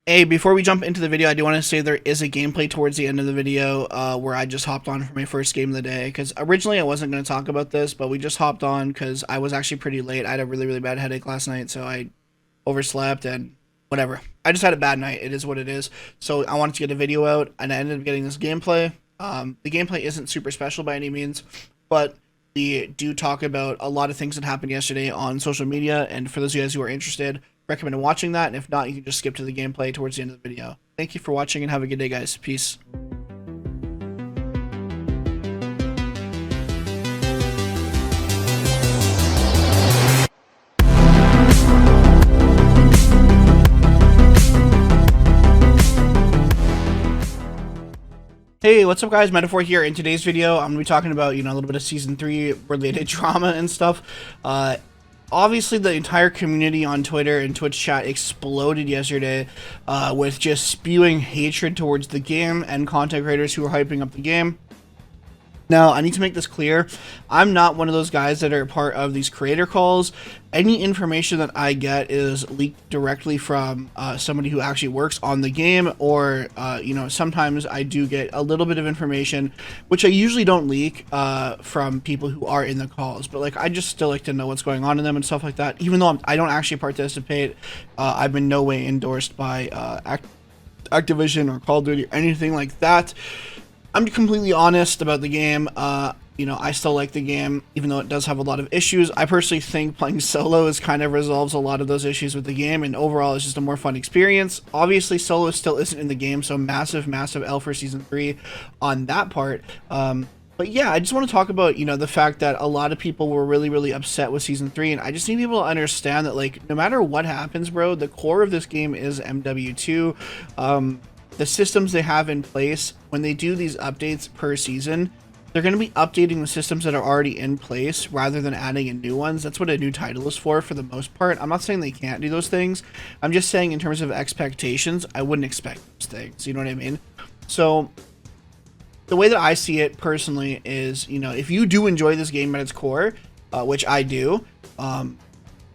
Hey, before we jump into the video, I do want to say there is a gameplay towards the end of the video where I just hopped on for my first game of the day. Because originally I wasn't going to talk about this, but we just hopped on because I was actually pretty late. I had a really, really bad headache last night, so I overslept and whatever. I just had a bad night. It is what it is. So I wanted to get a video out, and I ended up getting this gameplay. The gameplay isn't super special by any means, but we do talk about a lot of things that happened yesterday on social media. And for those of you guys who are interested, recommend watching that, and if not, you can just skip to the gameplay towards the end of the video. Thank you for watching and have a good day, guys. Peace. Hey, what's up guys, Metaphor here. In today's video, I'm going to be talking about, a little bit of Season 3 related drama and stuff. Obviously, the entire community on Twitter and Twitch chat exploded yesterday with just spewing hatred towards the game and content creators who are hyping up the game. Now, I need to make this clear. I'm not one of those guys that are part of these creator calls. Any information that I get is leaked directly from somebody who actually works on the game, or, sometimes I do get a little bit of information, which I usually don't leak from people who are in the calls. But, I just still like to know what's going on in them and stuff like that. Even though I don't actually participate, I'm in no way endorsed by Activision or Call of Duty or anything like that. I'm completely honest about the game. I still like the game, even though it does have a lot of issues. I personally think playing solo kind of resolves a lot of those issues with the game, and overall it's just a more fun experience. Obviously, solo still isn't in the game, so massive L for Season 3 on that part. But yeah, I just want to talk about, the fact that a lot of people were really, really upset with Season 3, and I just need people to understand that, no matter what happens, bro, the core of this game is MW2. The systems they have in place, when they do these updates per season, they're going to be updating the systems that are already in place rather than adding in new ones. That's what a new title is for the most part. I'm not saying they can't do those things. I'm just saying in terms of expectations, I wouldn't expect those things. You know what I mean? So the way that I see it personally is, if you do enjoy this game at its core, which I do,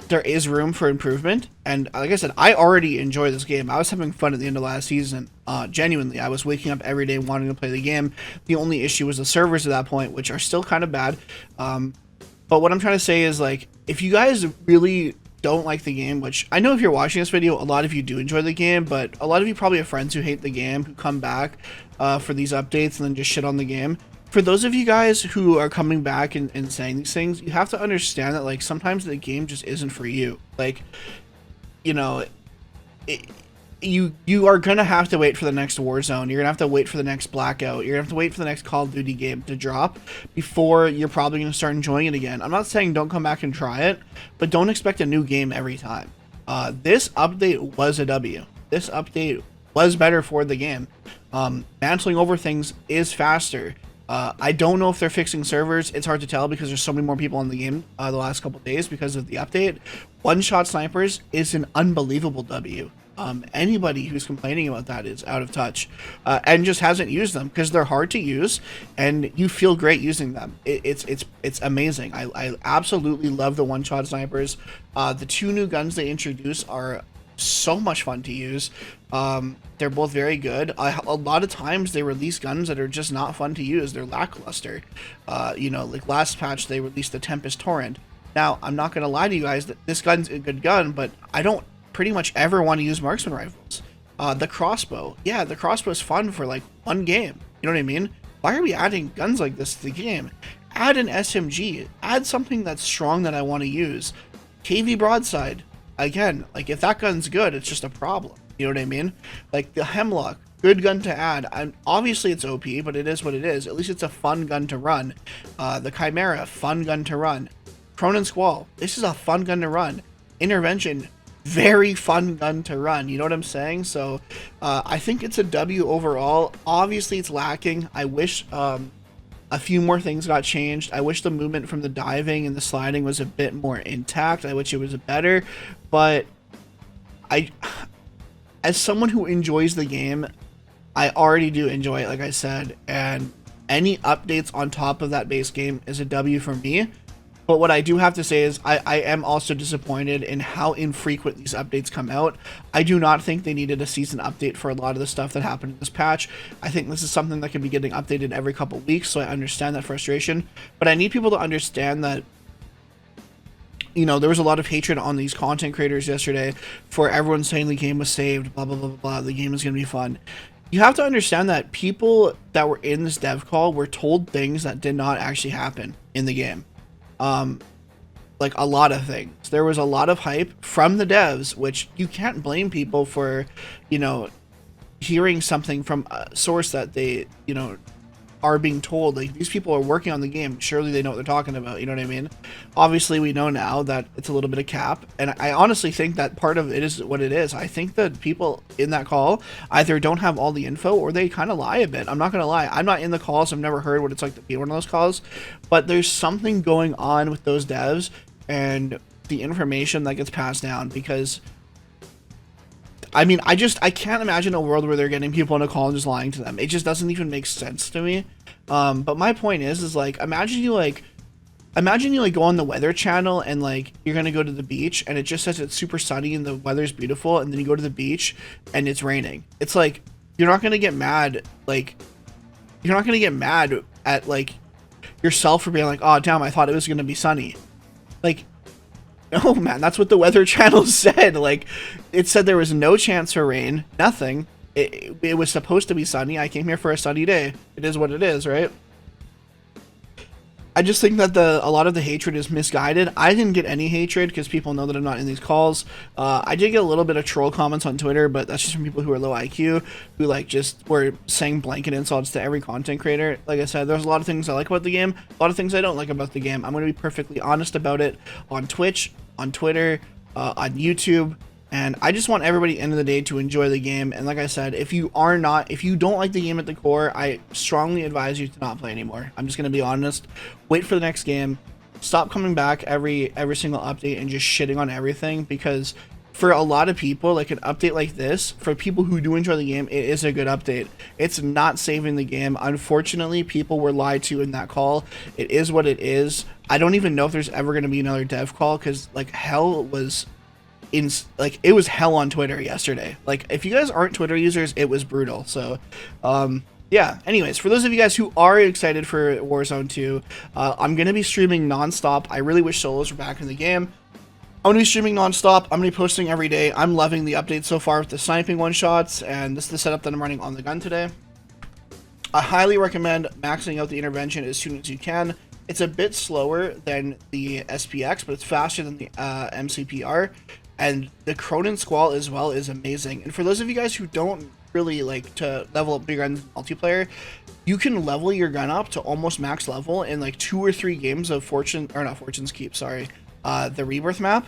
there is room for improvement. And like I said, I already enjoy this game. I was having fun at the end of last season. Genuinely, I was waking up every day wanting to play the game. The only issue was the servers at that point, which are still kind of bad. But what I'm trying to say is, if you guys really don't like the game, which I know if you're watching this video, a lot of you do enjoy the game, but a lot of you probably have friends who hate the game, who come back for these updates and then just shit on the game. For those of you guys who are coming back and saying these things, you have to understand that, sometimes the game just isn't for you. You are gonna have to wait for the next Warzone. You're gonna have to wait for the next Blackout. You're gonna have to wait for the next Call of Duty game to drop before you're probably gonna start enjoying it again. I'm not saying don't come back and try it, but don't expect a new game every time. This update was a W. This update was better for the game. Mantling over things is faster. I don't know if they're fixing servers. It's hard to tell because there's so many more people in the game the last couple days because of the update. One-shot snipers is an unbelievable W. Anybody who's complaining about that is out of touch and just hasn't used them because they're hard to use and you feel great using them. It's amazing. I absolutely love the one-shot snipers. The two new guns they introduce are so much fun to use. They're both very good. A lot of times they release guns that are just not fun to use. They're lackluster. Like last patch they released the Tempest Torrent. Now, I'm not going to lie to you guys that this gun's a good gun, but I don't pretty much ever want to use marksman rifles. The crossbow. Yeah, the crossbow is fun for one game. You know what I mean? Why are we adding guns like this to the game? Add an SMG. Add something that's strong that I want to use. KV broadside. Again, if that gun's good, it's just a problem. You know what I mean? The Hemlock, good gun to add. And obviously it's OP, but it is what it is. At least it's a fun gun to run. The Chimera, fun gun to run. Cronen Squall, this is a fun gun to run. Intervention, very fun gun to run. You know what I'm saying? So I think it's a W overall. Obviously it's lacking. I wish a few more things got changed. I wish the movement from the diving and the sliding was a bit more intact. I wish it was better, but as someone who enjoys the game, I already do enjoy it, like I said, and any updates on top of that base game is a W for me. But what I do have to say is I am also disappointed in how infrequent these updates come out. I do not think they needed a season update for a lot of the stuff that happened in this patch. I think this is something that can be getting updated every couple weeks, so I understand that frustration. But I need people to understand that, you know, there was a lot of hatred on these content creators yesterday for everyone saying the game was saved, blah, blah, blah, blah, blah, the game is going to be fun. You have to understand that people that were in this dev call were told things that did not actually happen in the game. Like a lot of things. There was a lot of hype from the devs, which you can't blame people for, you know, hearing something from a source that they, you know, are being told. Like, these people are working on the game. Surely they know what they're talking about. You know what I mean? Obviously, we know now that it's a little bit of cap. And I honestly think that part of it is what it is. I think that people in that call either don't have all the info or they kind of lie a bit. I'm not going to lie. I'm not in the calls. I've never heard what it's like to be one of those calls. But there's something going on with those devs and the information that gets passed down, because I mean, I can't imagine a world where they're getting people on a call and just lying to them. It just doesn't even make sense to me. But my point is like, imagine you go on the weather channel and like, you're going to go to the beach and it just says it's super sunny and the weather's beautiful. And then you go to the beach and it's raining. It's like, you're not going to get mad. Like, you're not going to get mad at like yourself for being like, oh damn, I thought it was going to be sunny. Like, no, man, that's what the weather channel said. Like, it said there was no chance for rain, nothing. It was supposed to be sunny. I came here for a sunny day. It is what it is, right? I just think that a lot of the hatred is misguided. I didn't get any hatred because people know that I'm not in these calls. I did get a little bit of troll comments on Twitter, but that's just from people who are low IQ, who like just were saying blanket insults to every content creator. Like I said, there's a lot of things I like about the game, a lot of things I don't like about the game. I'm going to be perfectly honest about it on Twitch, on Twitter, on YouTube. And I just want everybody at the end of the day to enjoy the game. And like I said, if you don't like the game at the core, I strongly advise you to not play anymore. I'm just going to be honest. Wait for the next game. Stop coming back every single update and just shitting on everything, because for a lot of people, like an update like this, for people who do enjoy the game, it is a good update. It's not saving the game. Unfortunately, people were lied to in that call. It is what it is. I don't even know if there's ever going to be another dev call, because like hell was it was hell on Twitter yesterday. Like, if you guys aren't Twitter users, it was brutal. So yeah, anyways, for those of you guys who are excited for Warzone 2, I'm gonna be streaming non-stop. I really wish solos were back in the game. I'm gonna be streaming non-stop. I'm gonna be posting every day. I'm loving the update so far with the sniping one-shots, and this is the setup that I'm running on the gun today. I highly recommend maxing out the intervention as soon as you can. It's a bit slower than the SPX, but it's faster than the MCPR. And the Cronen Squall as well is amazing. And for those of you guys who don't really like to level up your gun multiplayer, you can level your gun up to almost max level in like 2 or 3 games of Fortune's Keep, the Rebirth map,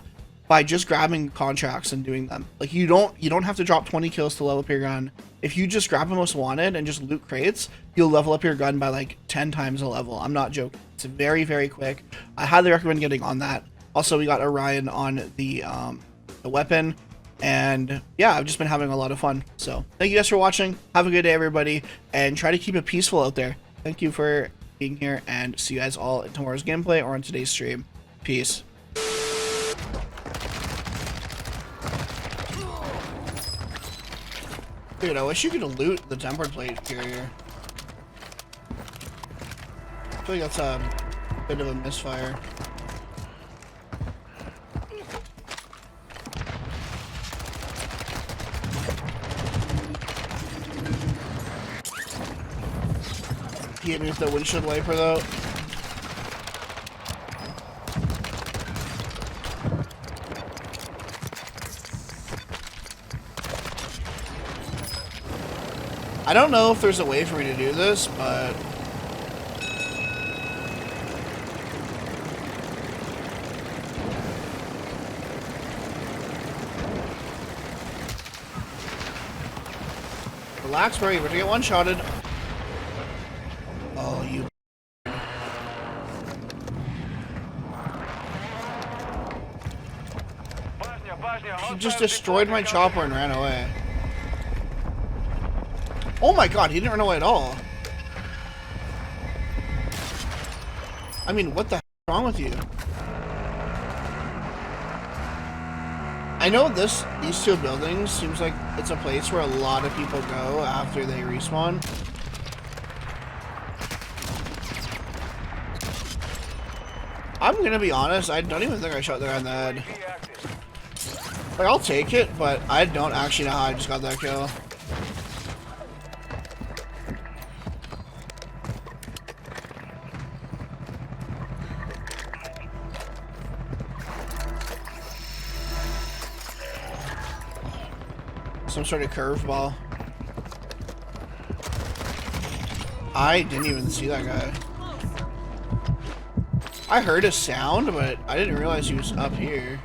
by just grabbing contracts and doing them. Like, you don't have to drop 20 kills to level up your gun. If you just grab the most wanted and just loot crates, you'll level up your gun by like 10 times the level. I'm not joking. It's very, very quick. I highly recommend getting on that. Also, we got Orion on the weapon, and yeah, I've just been having a lot of fun. So thank you guys for watching. Have a good day, everybody, and try to keep it peaceful out there. Thank you for being here, and see you guys all in tomorrow's gameplay or on today's stream. Peace. Dude, I wish you could loot the tempered plate carrier. I feel like that's a bit of a misfire. He hit me with the windshield wiper though. I don't know if there's a way for me to do this, but relax, bro. You're gonna get one-shotted. Oh, you. He just destroyed my chopper and ran away. Oh my god, he didn't run away at all. I mean, what the heck is wrong with you? I know these two buildings seems like it's a place where a lot of people go after they respawn. I'm gonna be honest, I don't even think I shot the guy in the head. Like, I'll take it, but I don't actually know how I just got that kill. Some sort of curveball. I didn't even see that guy. I heard a sound, but I didn't realize he was up here.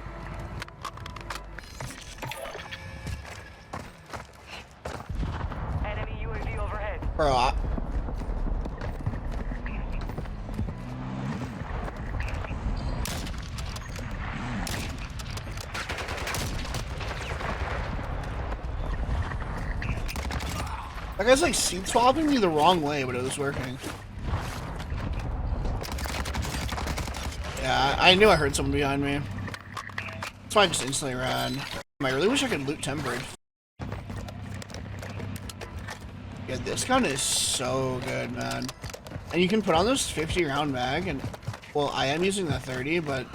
Enemy UAV overhead. Bro, that guy's like seat swapping me the wrong way, but it was working. Yeah, I knew I heard someone behind me. That's why I just instantly ran. I really wish I could loot tempered. Yeah, this gun is so good, man. And you can put on this 50 round mag, and well, I am using the 30, but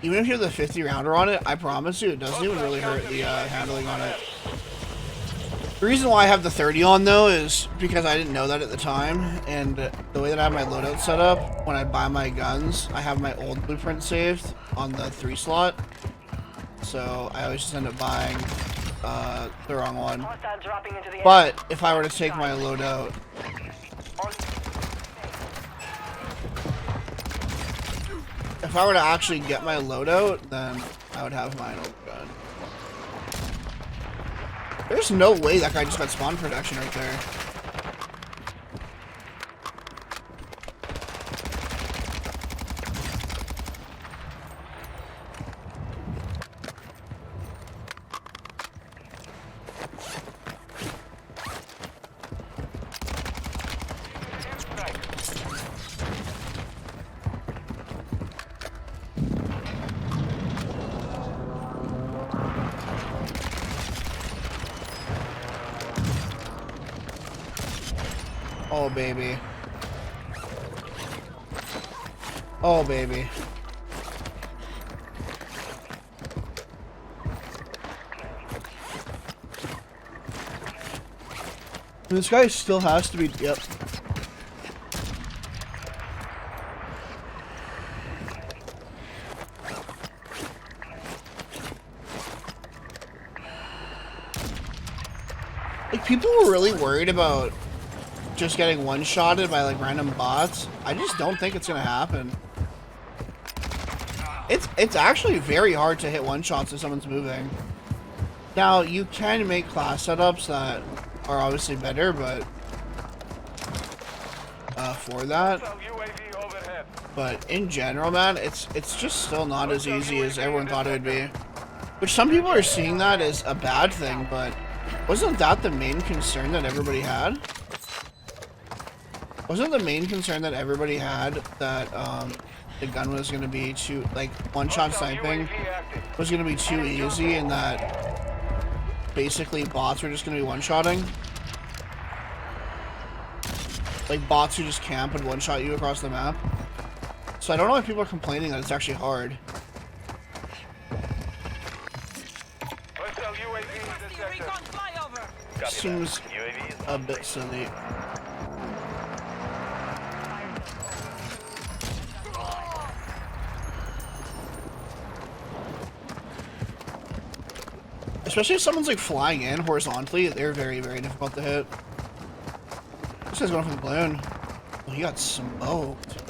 even if you have the 50 rounder on it, I promise you, it doesn't even really hurt the handling on it. The reason why I have the 30 on though is because I didn't know that at the time, and the way that I have my loadout set up, when I buy my guns, I have my old blueprint saved on the 3 slot, so I always just end up buying the wrong one. But if I were to take my loadout, if I were to actually get my loadout, then I would have my old gun. There's no way that guy just got spawn protection right there. Oh, baby. Oh, baby. This guy still has to be... Yep. Like, people were really worried about just getting one-shotted by like random bots. I just don't think it's gonna happen. It's actually very hard to hit one-shots if someone's moving. Now, you can make class setups that are obviously better, but for that. But in general, man, it's just still not as easy as everyone thought it would be. Which some people are seeing that as a bad thing, but wasn't that the main concern that everybody had? Wasn't the main concern that everybody had that the gun was going to be too, like, one-shot sniping was going to be too easy, and that basically bots were just going to be one-shotting? Like, bots who just camp and one-shot you across the map? So I don't know why people are complaining that it's actually hard. Seems a bit silly. Especially if someone's like flying in horizontally, they're very, very difficult to hit. This guy's going for the balloon. Oh, he got smoked.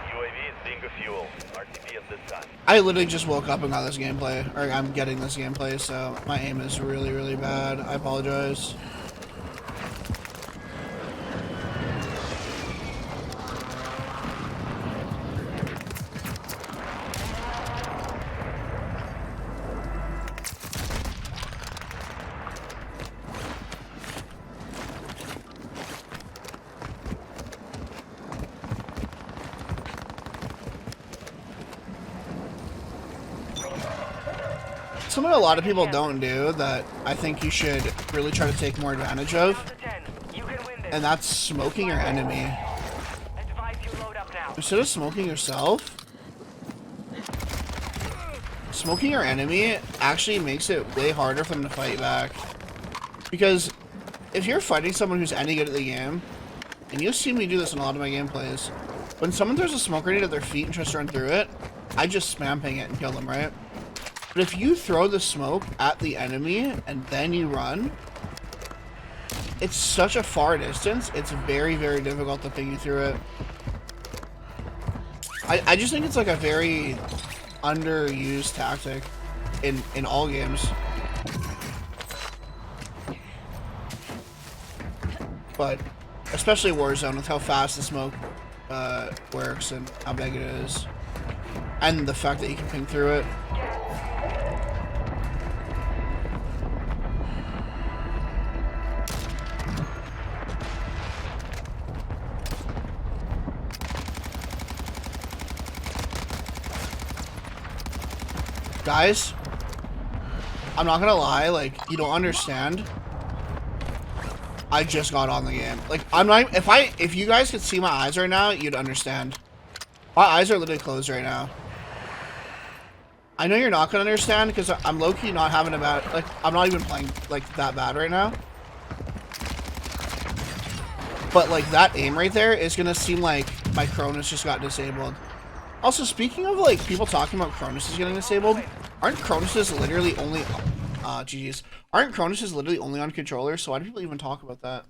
UAV is being fuel. RTB at this time. I literally just woke up and got this gameplay, or I'm getting this gameplay, so my aim is really, really bad. I apologize. something a lot of people don't do that I think you should really try to take more advantage of, and that's smoking your enemy. Instead of smoking yourself, smoking your enemy actually makes it way harder for them to fight back. Because if you're fighting someone who's any good at the game, and you'll see me do this in a lot of my gameplays, when someone throws a smoke grenade at their feet and tries to run through it, I just spam ping it and kill them, right? But if you throw the smoke at the enemy and then you run, it's such a far distance, it's very, very difficult to ping you through it. I just think it's like a very underused tactic in all games. But especially Warzone, with how fast the smoke works and how big it is, and the fact that you can ping through it. Guys, I'm not gonna lie, like, you don't understand. I just got on the game. Like, I'm not, if you guys could see my eyes right now, you'd understand. My eyes are literally closed right now. I know you're not gonna understand because I'm low-key not having a bad, like, I'm not even playing, like, that bad right now. But, like, that aim right there is gonna seem like my Cronus just got disabled. Also, speaking of, like, people talking about Cronus is getting disabled, aren't Cronuses literally only... GG's. Aren't Cronuses literally only on controllers? So why do people even talk about that?